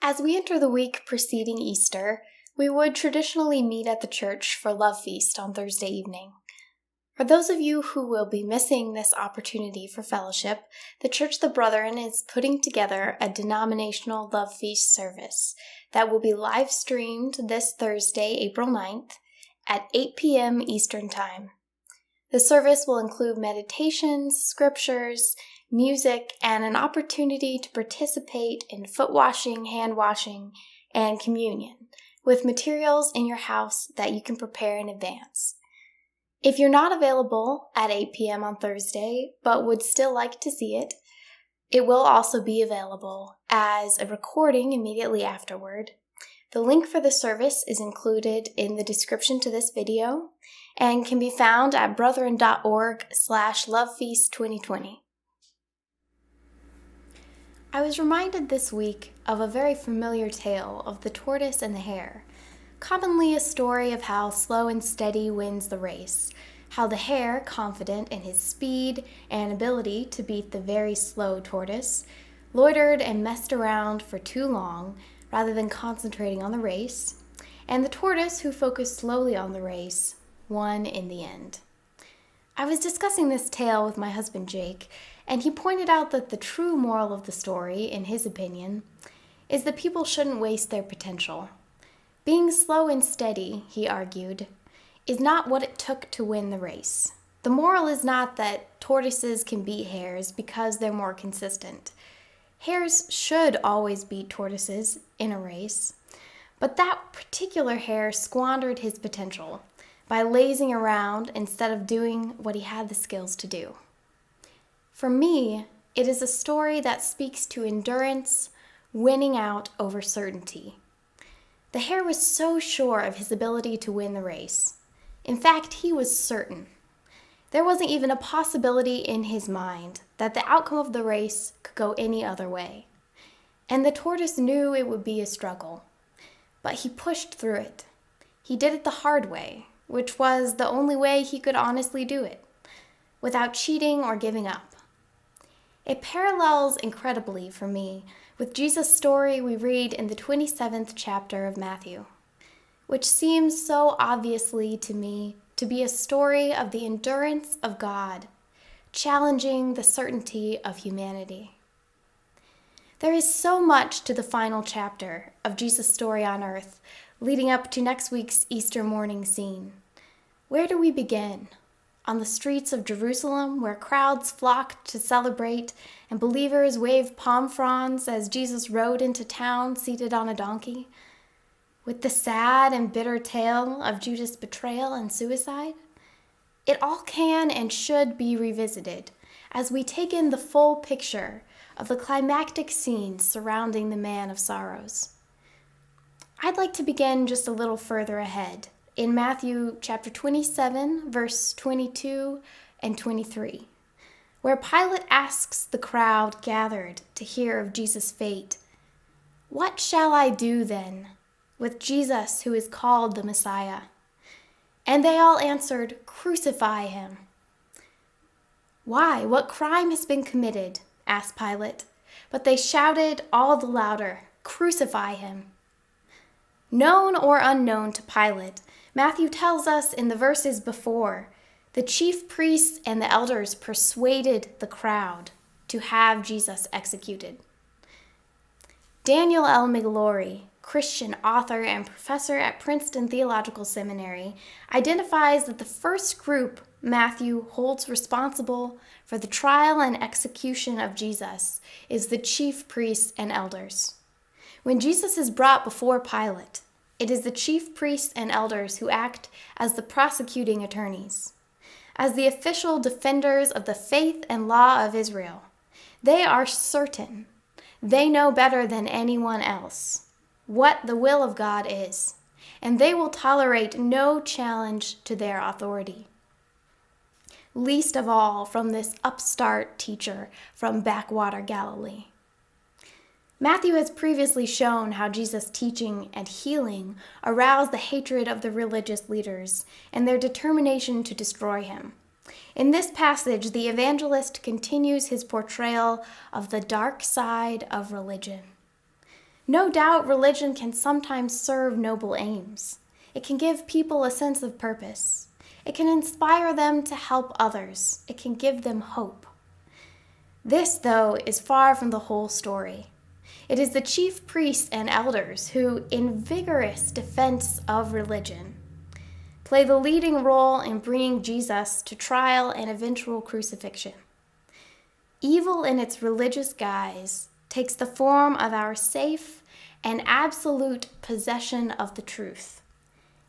As we enter the week preceding Easter, we would traditionally meet at the church for Love Feast on Thursday evening. For those of you who will be missing this opportunity for fellowship, the Church of the Brethren is putting together a denominational Love Feast service that will be live streamed this Thursday, April 9th at 8 p.m. Eastern Time. The service will include meditations, scriptures, music, and an opportunity to participate in foot washing, hand washing, and communion with materials in your house that you can prepare in advance. If you're not available at 8 p.m. on Thursday, but would still like to see it, it will also be available as a recording immediately afterward. The link for the service is included in the description to this video and can be found at brethren.org/lovefeast2020. I was reminded this week of a very familiar tale of the tortoise and the hare, commonly a story of how slow and steady wins the race, how the hare, confident in his speed and ability to beat the very slow tortoise, loitered and messed around for too long rather than concentrating on the race, and the tortoise, who focused slowly on the race, won in the end. I was discussing this tale with my husband Jake, and he pointed out that the true moral of the story, in his opinion, is that people shouldn't waste their potential. Being slow and steady, he argued, is not what it took to win the race. The moral is not that tortoises can beat hares because they're more consistent. Hares should always beat tortoises in a race, but that particular hare squandered his potential by lazing around instead of doing what he had the skills to do. For me, it is a story that speaks to endurance, winning out over certainty. The hare was so sure of his ability to win the race. In fact, he was certain. There wasn't even a possibility in his mind that the outcome of the race could go any other way. And the tortoise knew it would be a struggle, but he pushed through it. He did it the hard way, which was the only way he could honestly do it, without cheating or giving up. It parallels incredibly for me with Jesus' story we read in the 27th chapter of Matthew, which seems so obviously to me to be a story of the endurance of God, challenging the certainty of humanity. There is so much to the final chapter of Jesus' story on earth, leading up to next week's Easter morning scene. Where do we begin? On the streets of Jerusalem, where crowds flocked to celebrate and believers waved palm fronds as Jesus rode into town seated on a donkey, with the sad and bitter tale of Judas' betrayal and suicide? It all can and should be revisited as we take in the full picture of the climactic scenes surrounding the Man of Sorrows. I'd like to begin just a little further ahead, in Matthew chapter 27, verse 22 and 23, where Pilate asks the crowd gathered to hear of Jesus' fate, "What shall I do then with Jesus who is called the Messiah?" And they all answered, "Crucify him." "Why? What crime has been committed?" asked Pilate. But they shouted all the louder, "Crucify him." Known or unknown to Pilate, Matthew tells us in the verses before, the chief priests and the elders persuaded the crowd to have Jesus executed. Daniel L. Miglori, Christian author and professor at Princeton Theological Seminary, identifies that the first group Matthew holds responsible for the trial and execution of Jesus is the chief priests and elders. When Jesus is brought before Pilate, it is the chief priests and elders who act as the prosecuting attorneys, as the official defenders of the faith and law of Israel. They are certain. They know better than anyone else what the will of God is, and they will tolerate no challenge to their authority, least of all from this upstart teacher from backwater Galilee. Matthew has previously shown how Jesus' teaching and healing aroused the hatred of the religious leaders and their determination to destroy him. In this passage, the evangelist continues his portrayal of the dark side of religion. No doubt religion can sometimes serve noble aims. It can give people a sense of purpose. It can inspire them to help others. It can give them hope. This, though, is far from the whole story. It is the chief priests and elders who, in vigorous defense of religion, play the leading role in bringing Jesus to trial and eventual crucifixion. Evil in its religious guise takes the form of our safe and absolute possession of the truth,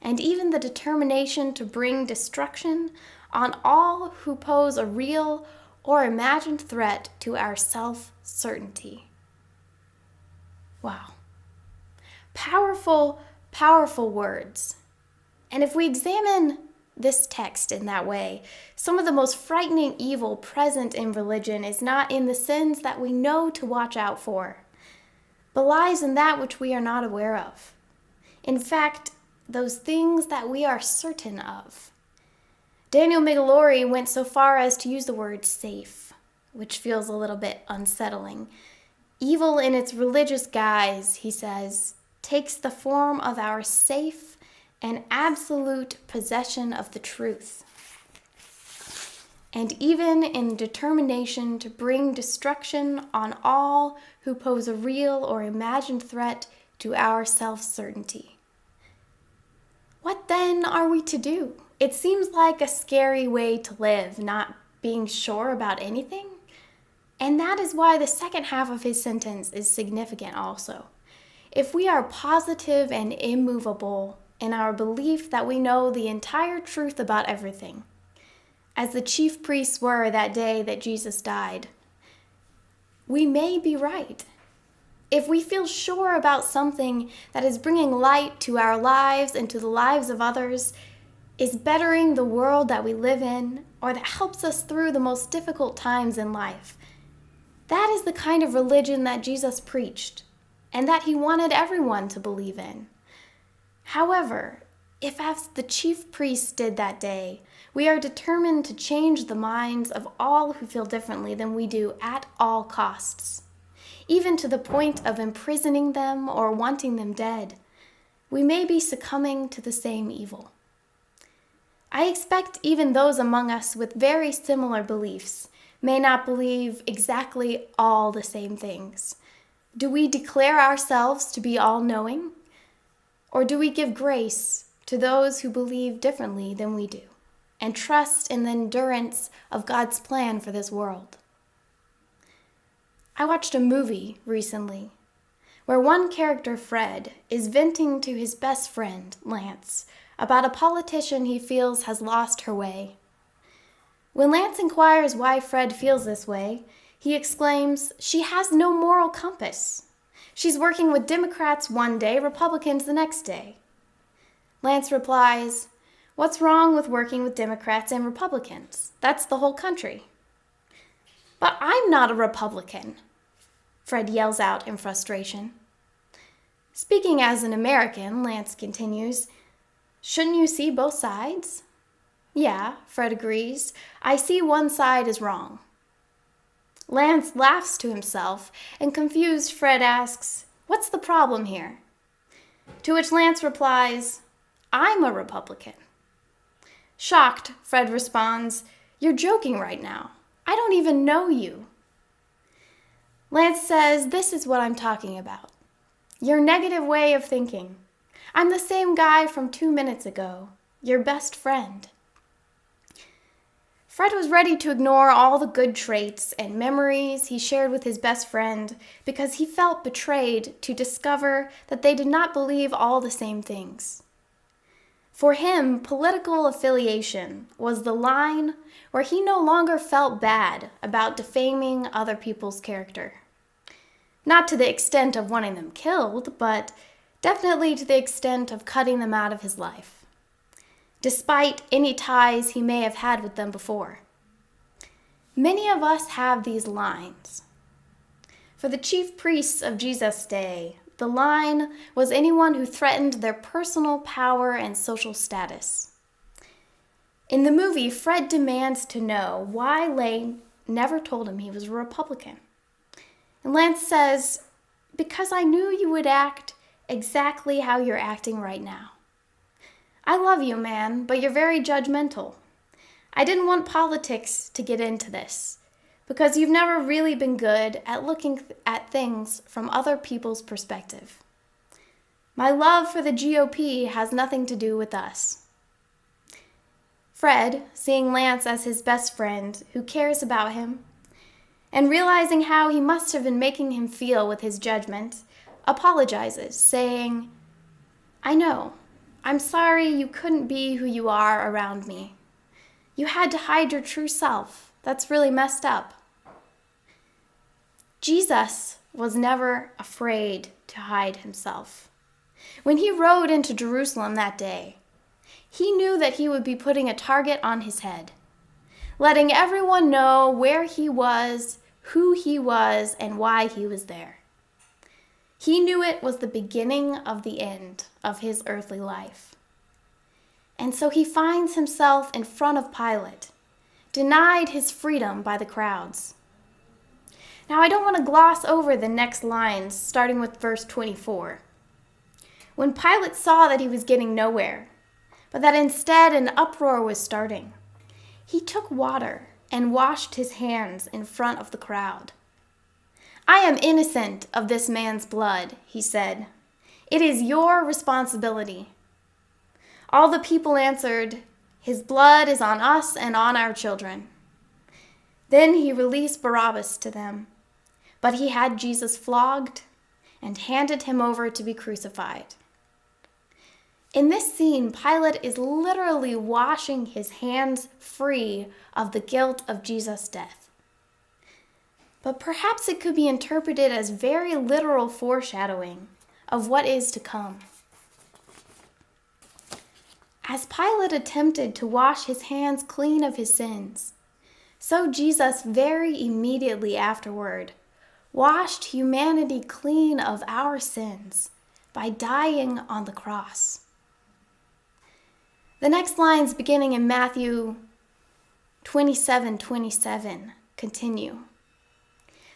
and even the determination to bring destruction on all who pose a real or imagined threat to our self-certainty. Wow. Powerful, powerful words. And if we examine this text in that way, some of the most frightening evil present in religion is not in the sins that we know to watch out for, but lies in that which we are not aware of. In fact, those things that we are certain of. Daniel Migliore went so far as to use the word safe, which feels a little bit unsettling. Evil in its religious guise, he says, takes the form of our safe and absolute possession of the truth, and even in determination to bring destruction on all who pose a real or imagined threat to our self-certainty. What then are we to do? It seems like a scary way to live, not being sure about anything. And that is why the second half of his sentence is significant also. If we are positive and immovable in our belief that we know the entire truth about everything, as the chief priests were that day that Jesus died, we may be right. If we feel sure about something that is bringing light to our lives and to the lives of others, is bettering the world that we live in, or that helps us through the most difficult times in life, that is the kind of religion that Jesus preached, and that he wanted everyone to believe in. However, if as the chief priests did that day, we are determined to change the minds of all who feel differently than we do at all costs, even to the point of imprisoning them or wanting them dead, we may be succumbing to the same evil. I expect even those among us with very similar beliefs may not believe exactly all the same things. Do we declare ourselves to be all-knowing? Or do we give grace to those who believe differently than we do and trust in the endurance of God's plan for this world? I watched a movie recently where one character, Fred, is venting to his best friend, Lance, about a politician he feels has lost her way. When Lance inquires why Fred feels this way, he exclaims, "She has no moral compass. She's working with Democrats one day, Republicans the next day." Lance replies, "What's wrong with working with Democrats and Republicans? That's the whole country." "But I'm not a Republican," Fred yells out in frustration. Speaking as an American, Lance continues, "Shouldn't you see both sides?" "Yeah," Fred agrees. "I see one side is wrong." Lance laughs to himself, and confused Fred asks, "What's the problem here?" To which Lance replies, "I'm a Republican." Shocked, Fred responds, "You're joking right now. I don't even know you." Lance says, "This is what I'm talking about. Your negative way of thinking. I'm the same guy from 2 minutes ago, your best friend." Fred was ready to ignore all the good traits and memories he shared with his best friend because he felt betrayed to discover that they did not believe all the same things. For him, political affiliation was the line where he no longer felt bad about defaming other people's character. Not to the extent of wanting them killed, but definitely to the extent of cutting them out of his life, despite any ties he may have had with them before. Many of us have these lines. For the chief priests of Jesus' day, the line was anyone who threatened their personal power and social status. In the movie, Fred demands to know why Lane never told him he was a Republican. And Lance says, because I knew you would act exactly how you're acting right now. I love you, man, but you're very judgmental. I didn't want politics to get into this, because you've never really been good at looking at things from other people's perspective. My love for the GOP has nothing to do with us. Fred, seeing Lance as his best friend who cares about him, and realizing how he must have been making him feel with his judgment, apologizes, saying, "I know. I'm sorry you couldn't be who you are around me. You had to hide your true self. That's really messed up." Jesus was never afraid to hide himself. When he rode into Jerusalem that day, he knew that he would be putting a target on his head, letting everyone know where he was, who he was, and why he was there. He knew it was the beginning of the end of his earthly life. And so he finds himself in front of Pilate, denied his freedom by the crowds. Now, I don't want to gloss over the next lines, starting with verse 24. When Pilate saw that he was getting nowhere, but that instead an uproar was starting, he took water and washed his hands in front of the crowd. "I am innocent of this man's blood," he said. "It is your responsibility." All the people answered, "His blood is on us and on our children." Then he released Barabbas to them, but he had Jesus flogged and handed him over to be crucified. In this scene, Pilate is literally washing his hands free of the guilt of Jesus' death. But perhaps it could be interpreted as very literal foreshadowing of what is to come. As Pilate attempted to wash his hands clean of his sins, so Jesus very immediately afterward washed humanity clean of our sins by dying on the cross. The next lines beginning in Matthew 27:27 continue.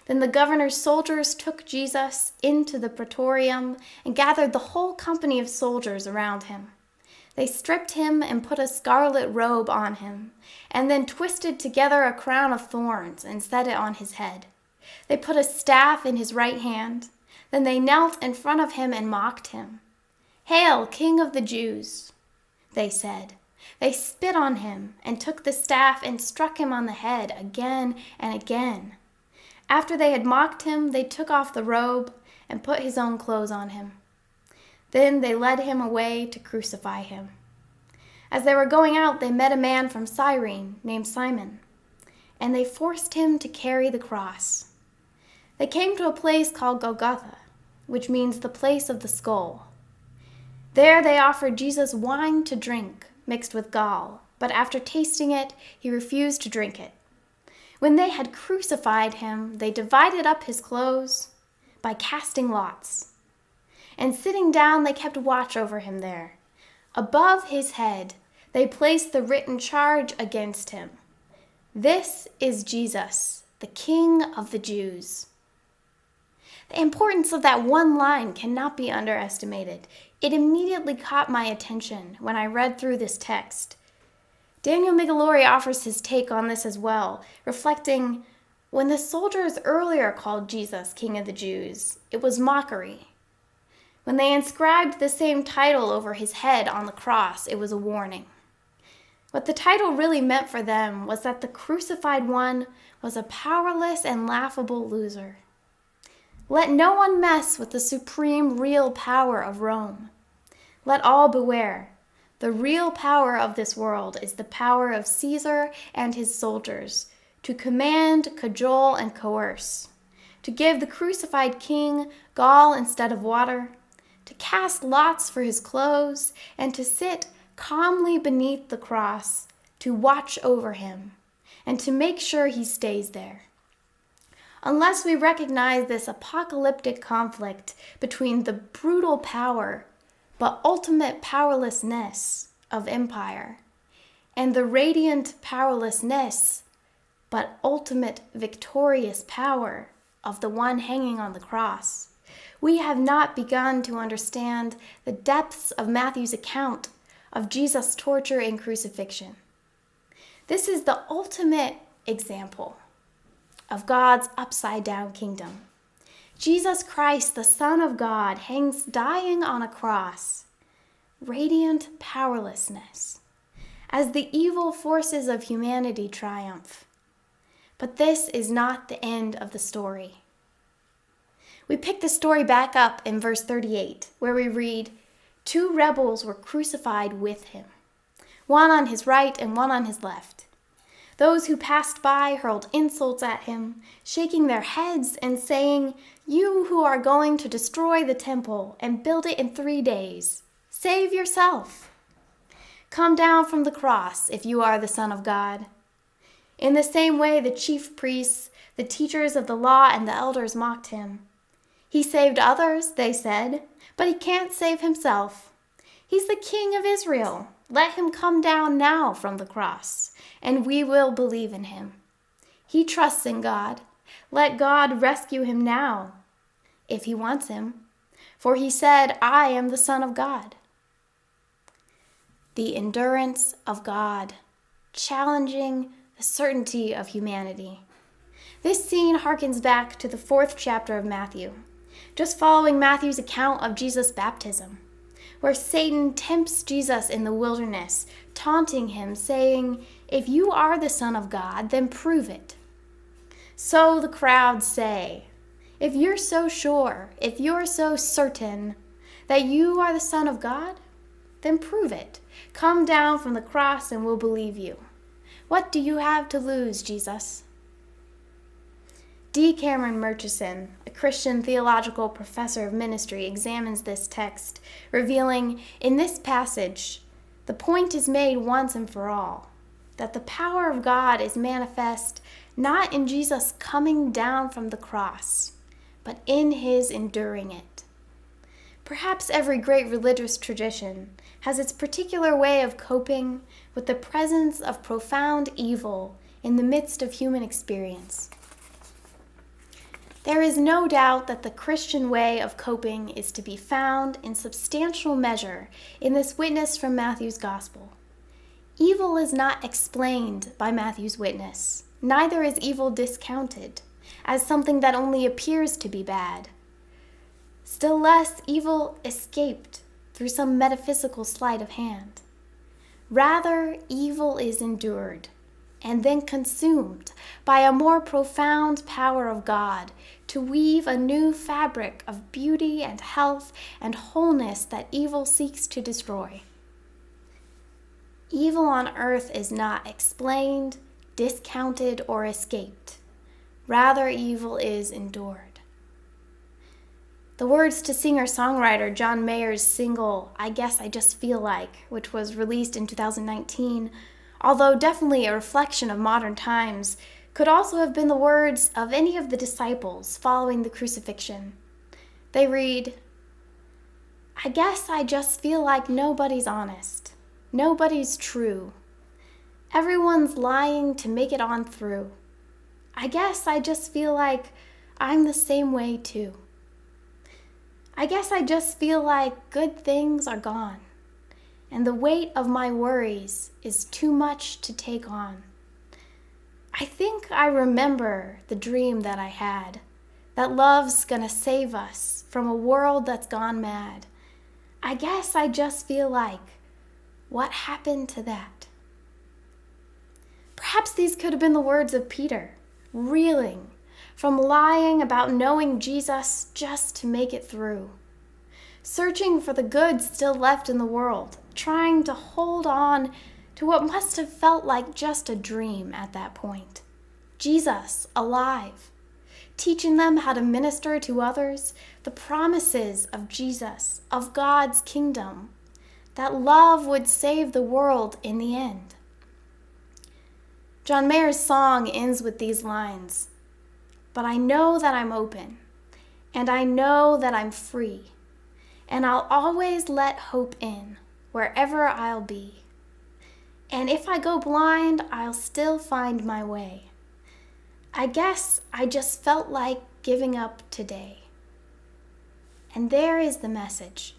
Then the governor's soldiers took Jesus into the praetorium and gathered the whole company of soldiers around him. They stripped him and put a scarlet robe on him, and then twisted together a crown of thorns and set it on his head. They put a staff in his right hand. Then they knelt in front of him and mocked him. "Hail, King of the Jews!" they said. They spit on him and took the staff and struck him on the head again and again. After they had mocked him, they took off the robe and put his own clothes on him. Then they led him away to crucify him. As they were going out, they met a man from Cyrene named Simon, and they forced him to carry the cross. They came to a place called Golgotha, which means the place of the skull. There they offered Jesus wine to drink, mixed with gall, but after tasting it, he refused to drink it. When they had crucified him, they divided up his clothes by casting lots. And sitting down, they kept watch over him there. Above his head, they placed the written charge against him. "This is Jesus, the King of the Jews." The importance of that one line cannot be underestimated. It immediately caught my attention when I read through this text. Daniel Migalori offers his take on this as well, reflecting, when the soldiers earlier called Jesus King of the Jews, it was mockery. When they inscribed the same title over his head on the cross, it was a warning. What the title really meant for them was that the crucified one was a powerless and laughable loser. Let no one mess with the supreme real power of Rome. Let all beware. The real power of this world is the power of Caesar and his soldiers, to command, cajole, and coerce, to give the crucified king gall instead of water, to cast lots for his clothes, and to sit calmly beneath the cross, to watch over him, and to make sure he stays there. Unless we recognize this apocalyptic conflict between the brutal power but ultimate powerlessness of empire and the radiant powerlessness but ultimate victorious power of the one hanging on the cross, we have not begun to understand the depths of Matthew's account of Jesus' torture and crucifixion. This is the ultimate example of God's upside-down kingdom. Jesus Christ, the Son of God, hangs dying on a cross, radiant powerlessness, as the evil forces of humanity triumph. But this is not the end of the story. We pick the story back up in verse 38, where we read, 2 rebels were crucified with him, one on his right and one on his left. Those who passed by hurled insults at him, shaking their heads and saying, "You who are going to destroy the temple and build it in 3 days, save yourself. Come down from the cross if you are the Son of God." In the same way, the chief priests, the teachers of the law, and the elders mocked him. "He saved others," they said, "but he can't save himself. He's the King of Israel. Let him come down now from the cross, and we will believe in him. He trusts in God. Let God rescue him now, if he wants him. For he said, 'I am the Son of God.'" The endurance of God, challenging the certainty of humanity. This scene harkens back to the 4th chapter of Matthew, just following Matthew's account of Jesus' baptism, where Satan tempts Jesus in the wilderness, taunting him, saying, "If you are the Son of God, then prove it." So the crowds say, "If you're so sure, if you're so certain that you are the Son of God, then prove it. Come down from the cross and we'll believe you. What do you have to lose, Jesus?" D. Cameron Murchison, a Christian theological professor of ministry, examines this text, revealing, in this passage, the point is made once and for all, that the power of God is manifest not in Jesus coming down from the cross, but in his enduring it. Perhaps every great religious tradition has its particular way of coping with the presence of profound evil in the midst of human experience. There is no doubt that the Christian way of coping is to be found in substantial measure in this witness from Matthew's Gospel. Evil is not explained by Matthew's witness, neither is evil discounted as something that only appears to be bad. Still less, evil escaped through some metaphysical sleight of hand. Rather, evil is endured and then consumed by a more profound power of God to weave a new fabric of beauty and health and wholeness that evil seeks to destroy. Evil on earth is not explained, discounted, or escaped. Rather, evil is endured. The words to singer-songwriter John Mayer's single, "I Guess I Just Feel Like," which was released in 2019, although definitely a reflection of modern times, could also have been the words of any of the disciples following the crucifixion. They read, "I guess I just feel like nobody's honest. Nobody's true. Everyone's lying to make it on through. I guess I just feel like I'm the same way too. I guess I just feel like good things are gone, and the weight of my worries is too much to take on. I think I remember the dream that I had, that love's gonna save us from a world that's gone mad. I guess I just feel like, what happened to that?" Perhaps these could have been the words of Peter, reeling from lying about knowing Jesus just to make it through, searching for the good still left in the world, trying to hold on to what must have felt like just a dream at that point. Jesus, alive, teaching them how to minister to others, the promises of Jesus, of God's kingdom, that love would save the world in the end. John Mayer's song ends with these lines, "But I know that I'm open, and I know that I'm free, and I'll always let hope in wherever I'll be. And if I go blind, I'll still find my way. I guess I just felt like giving up today." And there is the message.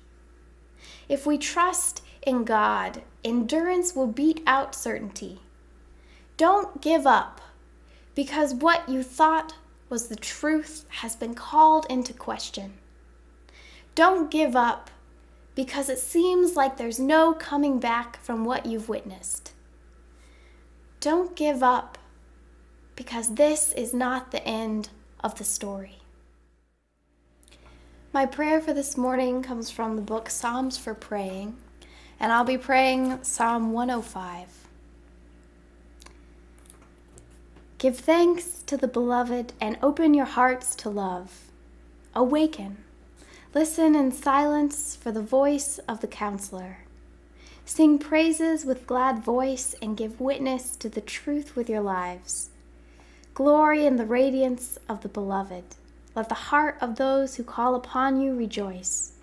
If we trust in God, endurance will beat out certainty. Don't give up, because what you thought was the truth has been called into question. Don't give up, because it seems like there's no coming back from what you've witnessed. Don't give up, because this is not the end of the story. My prayer for this morning comes from the book Psalms for Praying, and I'll be praying Psalm 105. Give thanks to the beloved and open your hearts to love. Awaken. Listen in silence for the voice of the counselor. Sing praises with glad voice and give witness to the truth with your lives. Glory in the radiance of the beloved. Let the heart of those who call upon you rejoice.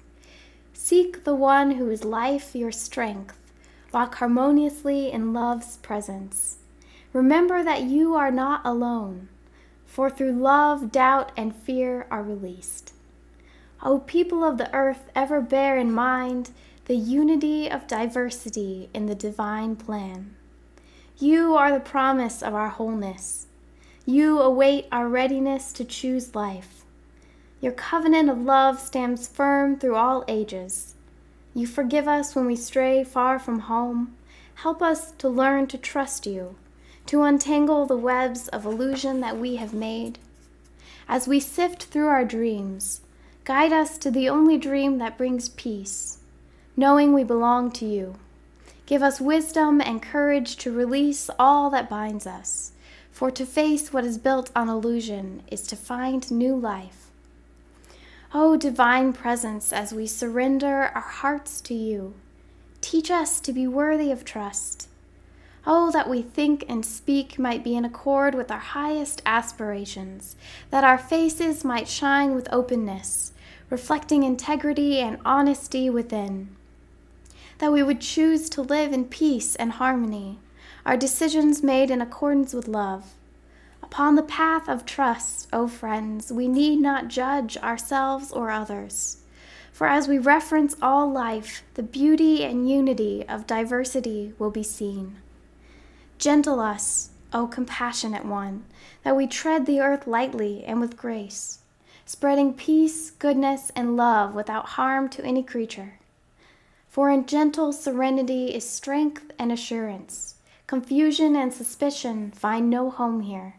Seek the one who is life, your strength. Walk harmoniously in love's presence. Remember that you are not alone, for through love, doubt, and fear are released. O people of the earth, ever bear in mind the unity of diversity in the divine plan. You are the promise of our wholeness. You await our readiness to choose life. Your covenant of love stands firm through all ages. You forgive us when we stray far from home. Help us to learn to trust you, to untangle the webs of illusion that we have made. As we sift through our dreams, guide us to the only dream that brings peace, knowing we belong to you. Give us wisdom and courage to release all that binds us, for to face what is built on illusion is to find new life. O divine presence, as we surrender our hearts to you, teach us to be worthy of trust. Oh, that we think and speak might be in accord with our highest aspirations, that our faces might shine with openness, reflecting integrity and honesty within. That we would choose to live in peace and harmony, our decisions made in accordance with love. Upon the path of trust, O friends, we need not judge ourselves or others. For as we reference all life, the beauty and unity of diversity will be seen. Gentle us, O compassionate one, that we tread the earth lightly and with grace, spreading peace, goodness, and love without harm to any creature. For in gentle serenity is strength and assurance. Confusion and suspicion find no home here.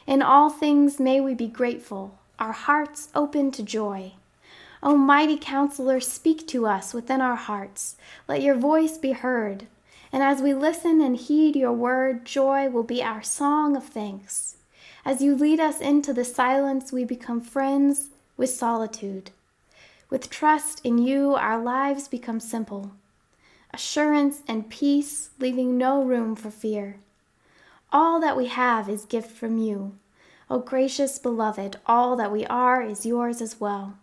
In all things may we be grateful, our hearts open to joy. O mighty counselor, speak to us within our hearts. Let your voice be heard. And as we listen and heed your word, joy will be our song of thanks. As you lead us into the silence, we become friends with solitude. With trust in you, our lives become simple. Assurance and peace, leaving no room for fear. All that we have is gift from you. O gracious beloved, all that we are is yours as well.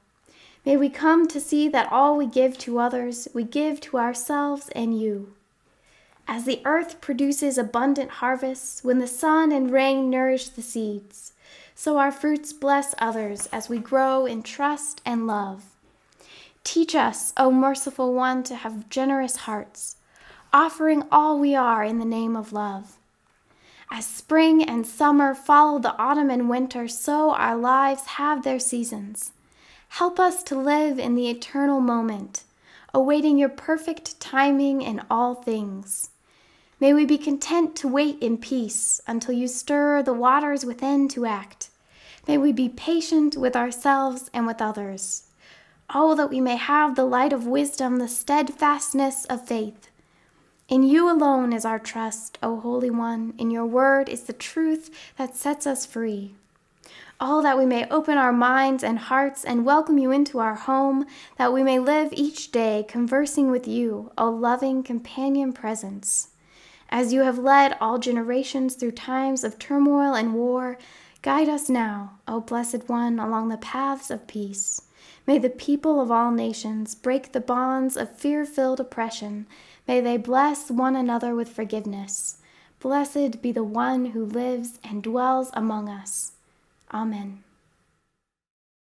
May we come to see that all we give to others, we give to ourselves and you. As the earth produces abundant harvests, when the sun and rain nourish the seeds, so our fruits bless others as we grow in trust and love. Teach us, O merciful one, to have generous hearts, offering all we are in the name of love. As spring and summer follow the autumn and winter, so our lives have their seasons. Help us to live in the eternal moment, awaiting your perfect timing in all things. May we be content to wait in peace until you stir the waters within to act. May we be patient with ourselves and with others. Oh, that we may have the light of wisdom, the steadfastness of faith. In you alone is our trust, O Holy One. In your word is the truth that sets us free. Oh, that we may open our minds and hearts and welcome you into our home, that we may live each day conversing with you, O loving companion presence. As you have led all generations through times of turmoil and war, guide us now, O Blessed One, along the paths of peace. May the people of all nations break the bonds of fear-filled oppression. May they bless one another with forgiveness. Blessed be the one who lives and dwells among us. Amen.